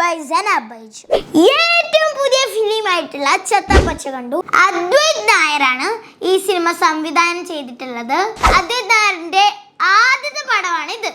By സനാബൈജു. ഏറ്റവും പുതിയ ഫിലിമായിട്ടുള്ള ചത്തപ്പച്ച കണ്ടു. അദ്വൈത് നായരാണ് ഈ സിനിമ സംവിധാനം ചെയ്തിട്ടുള്ളത്. അദ്വൈത് നായരുടെ ആദ്യത്തെ പടമാണ് ഇത്.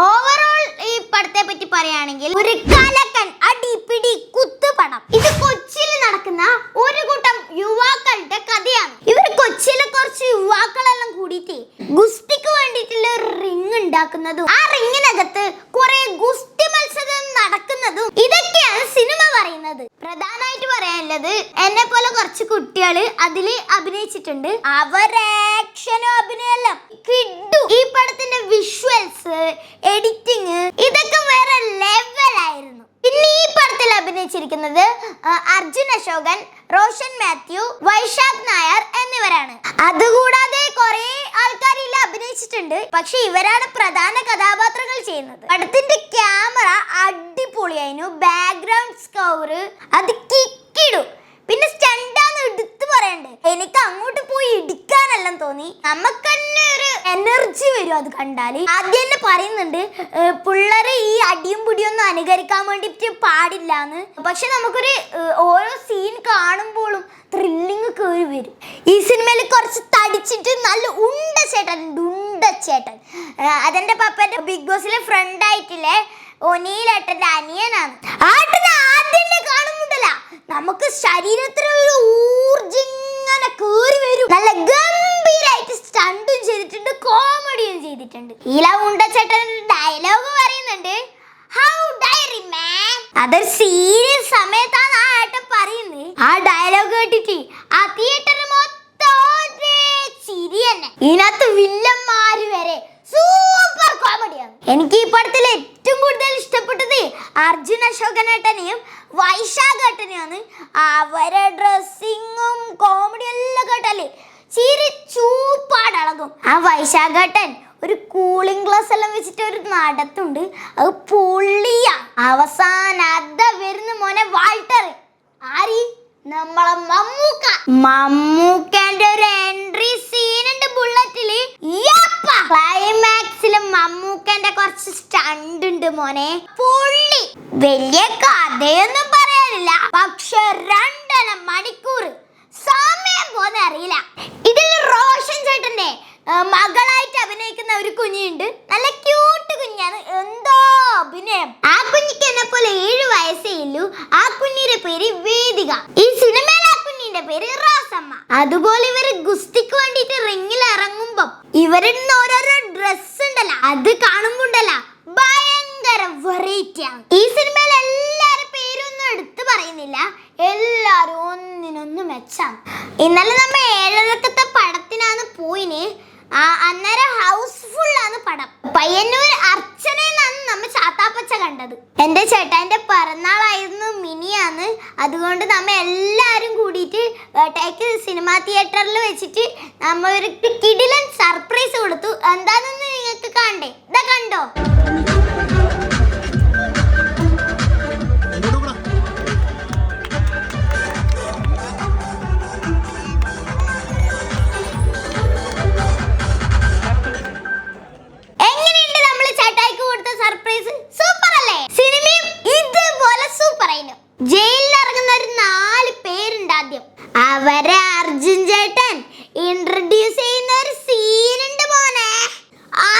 ഓവറോൾ ഈ പടത്തെ പറ്റി പറയുകയാണെങ്കിൽ ഒരു കലക്കൻ അടിപിടി കുത്തു പടം. ഇത് കൊച്ചിയിൽ നടക്കുന്ന ഒരു കൂട്ടം യുവാക്കളുടെ കഥയാണ്. ഇവർ കൊച്ചിയിലെ കുറച്ച് യുവാക്കളെല്ലാം കൂടിയിട്ട് ഗുസ്തിക്ക് വേണ്ടിയിട്ടുള്ള ഒരു റിങ് ഉണ്ടാക്കുന്നതും ആ റിങ്ങിനകത്ത് കുറെ ഗുസ്തി മത്സരം നടക്കുന്നതും ഇതൊക്കെയാണ് സിനിമ പറയുന്നത്. പ്രധാനമായിട്ട് പറയാനുള്ളത് എന്നെ പോലെ കുറച്ച് കുട്ടികൾ അതിൽ അഭിനയിച്ചിട്ടുണ്ട്. അവരെ ആക്ഷനും അഭിനയെല്ലാം കിഡു. ഈ പടത്തിന്റെ വിഷ്വൽസ്, എഡിറ്റിംഗ് ഇതൊക്കെ വേറെ ലെവലായിരുന്നു. പിന്നെ ഈ പടത്തിൽ അഭിനയിച്ചിരിക്കുന്നത് അർജുൻ അശോകൻ, റോഷൻ മാത്യു, വൈശാഖ് നായർ എന്നിവരാണ്. അതുകൂടാതെ കുറെ ആൾക്കാർ ഇതിൽ അഭിനയിച്ചിട്ടുണ്ട്. പക്ഷെ ഇവരാണ് പ്രധാന കഥാപാത്രങ്ങൾ ചെയ്യുന്നത്. പടത്തിന്റെ ക്യാമറ അടിപൊളിയായിരുന്നു. ബാക്ക്ഗ്രൗണ്ട് സ്കോർ അത് കിക്കിടു. പിന്നെ സ്റ്റണ്ടാന്ന് എടുത്തു പറയണ്ടേ. എനിക്ക് അങ്ങോട്ട് പോയി ഇടിക്കാനെല്ലാം തോന്നി. നമുക്ക് തന്നെ ഒരു എനർജി വരും അത് കണ്ടാല്. ആദ്യം തന്നെ പറയുന്നുണ്ട് പിള്ളേര് ഈ അടിയും പിടിയൊന്നും അനുകരിക്കാൻ വേണ്ടിട്ട് പാടില്ലാന്ന്. പക്ഷെ നമുക്കൊരു ഓരോ സീൻ കാണുമ്പോഴും ത്രില്ലിങ് കയറി വരും. ഈ സിനിമയിൽ കുറച്ച് തടിച്ചിട്ട് നല്ല ഉണ്ട ചേട്ടൻ അതെന്റെ പപ്പന്റെ ബിഗ് ബോസിലെ ഫ്രണ്ട് ആയിട്ടില്ലേ ഒനീലേട്ടന്റെ അനിയനാണ്. ആട്ടനെ ആദ്യം കാണുന്നുണ്ടല്ല, നമുക്ക് ശരീരത്തിൽ ഒരു ഊർജ്ജം ഇങ്ങനെ കേറി വരും. നല്ല ഗംഭീരായിട്ട് സ്റ്റണ്ടും ചെയ്തിട്ടുണ്ട്, കോമഡിയും ചെയ്തിട്ടുണ്ട്. ഈല ഉണ്ടച്ചേട്ടൻ ഡയലോഗ് പറയുന്നുണ്ട്, ഹൗ ഡയറി മാൻ. അതൊരു സീരിയസ് സമയത്താണ് ആ ഏട്ടൻ പറയുന്നത്. ആ ഡയലോഗ് കേട്ടിട്ട് ആ തിയേറ്ററിൽ മൊത്തം ചിരി തന്നെ. ഇതിനകത്ത് വില്ലന്മാര് വരെ സൂപ്പർ കോമഡിയാണ്. എനിക്ക് ഈ പടത്തിൽ ഏറ്റവും കൂടുതൽ ഇഷ്ടപ്പെട്ടത് അർജുൻ അശോകനേട്ടനെയും വൈശാഖ് ഏട്ടനെയാണ്. അവരെ ഡ്രസ്സിങ്ങും കോമഡി എല്ലാം കേട്ടാലേ ചിരി ചൂപ്പാടളകും. ആ വൈശാഖ് ഏട്ടൻ ഒരു കൂളിംഗ് ഗ്ലാസ് എല്ലാം വെച്ചിട്ട് ഒരു നടത്തുണ്ട്, അത് പൊള്ളിയാ. അവസാനം അത വരുന്ന മോനെ വാൾട്ടർ. ആരി? നമ്മളെ മമ്മൂക്കന്റെ ഒരു എൻട്രി സീൻ ഉണ്ട് ബുള്ളറ്റില്. ക്ലൈമാക്സില് മമ്മൂക്കന്റെ കുറച്ച് സ്റ്റണ്ട് ഉണ്ട് മോനെ, പൊള്ളി. വലിയ കഥയൊന്നും പറയാനില്ല, പക്ഷെ 2.5 മണിക്കൂർ സമയം പോന്നെ അറിയില്ല. ഇതിൽ റോഷൻ ചേട്ടന്റെ മകളായിട്ട് അഭിനയിക്കുന്ന ഒരു കുഞ്ഞുണ്ട്. നല്ല ക്യൂട്ട് കുഞ്ഞാണ്, എന്തോ അഭിനയം. ആ കുഞ്ഞിക്ക് എന്നെ പോലെ 7 വയസ്സേ ഉള്ളൂ. ആ കുഞ്ഞിന്റെ പേര് വേദിക. ഈ സിനിമയിലെ ആ കുഞ്ഞിന്റെ പേര് റോസമ്മ. അതുപോലെ ഇവര് ഗുസ്തിക്ക് വേണ്ടിട്ട് റിങ്ങിൽ ഇറങ്ങുമ്പോ ഇവരിടുന്ന ഓരോരോ ഡ്രസ് ഉണ്ടല്ലോ, അത് കാണുമ്പോണ്ടല്ല ഭയങ്കര വെറൈറ്റി ആണ്. ഈ സിനിമയിൽ എല്ലാരും പേരൊന്നും എടുത്തു പറയുന്നില്ല, എല്ലാരും ഒന്നിനൊന്ന് മെച്ചാണ്. ഇന്നലെ നമ്മ 7:30 പടത്തിനാണ് പോയിന്. അന്നേരം ഹൗസ്ഫുൾ ആണ് പടം. പയ്യന്നൂർ അർച്ചനയെന്നാണ് നമ്മ ചാത്താപ്പച്ച കണ്ടത്. എന്റെ ചേട്ടാന്റെ പിറന്നാളായിരുന്നു മിനിയാന്ന്. അതുകൊണ്ട് നമ്മ എല്ലാരും കൂടിയിട്ട് ടേക്ക് സിനിമാ തിയേറ്ററിൽ വെച്ചിട്ട് നമ്മ ഒരു കിടിലൻ സർപ്രൈസ് കൊടുത്തു. എന്താണെന്ന് നിങ്ങൾക്ക് കാണണ്ടേ? ഇതാ കണ്ടോ? ജയിലിൽ ഇറങ്ങുന്ന ഒരു 4 പേരുണ്ട്. ആദ്യം അവരെ അർജുൻ ചേട്ടൻ ഇൻട്രൊഡ്യൂസ് ചെയ്യുന്ന ഒരു സീനുണ്ട് മോനെ,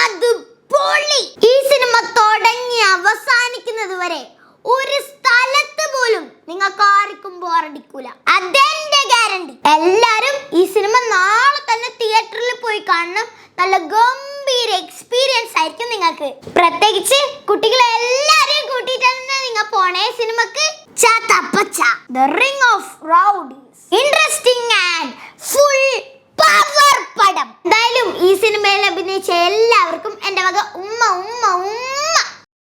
അത് പൊളി. ഈ സിനിമ തുടങ്ങി അവസാനിക്കുന്നത് വരെ ഒരു സ്ഥലത്ത് പോലും നിങ്ങൾക്ക് ആർക്കും ബോറടിക്കൂല, അതെന്റെ ഗ്യാരണ്ടി. എല്ലാരും ഈ സിനിമ നാളെ തന്നെ തിയേറ്ററിൽ പോയി കാണണം. നല്ല ഗംഭീര എക്സ്പീരിയൻസ് ആയിരിക്കും നിങ്ങൾക്ക്. പ്രത്യേകിച്ച് കുട്ടികളെ എല്ലാരെയും കൂട്ടിയിട്ട് തന്നെ നിങ്ങൾ പോണേ സിനിമക്ക്. ചാത്താപ്പച്ച, The Ring of Rowdies. Interesting and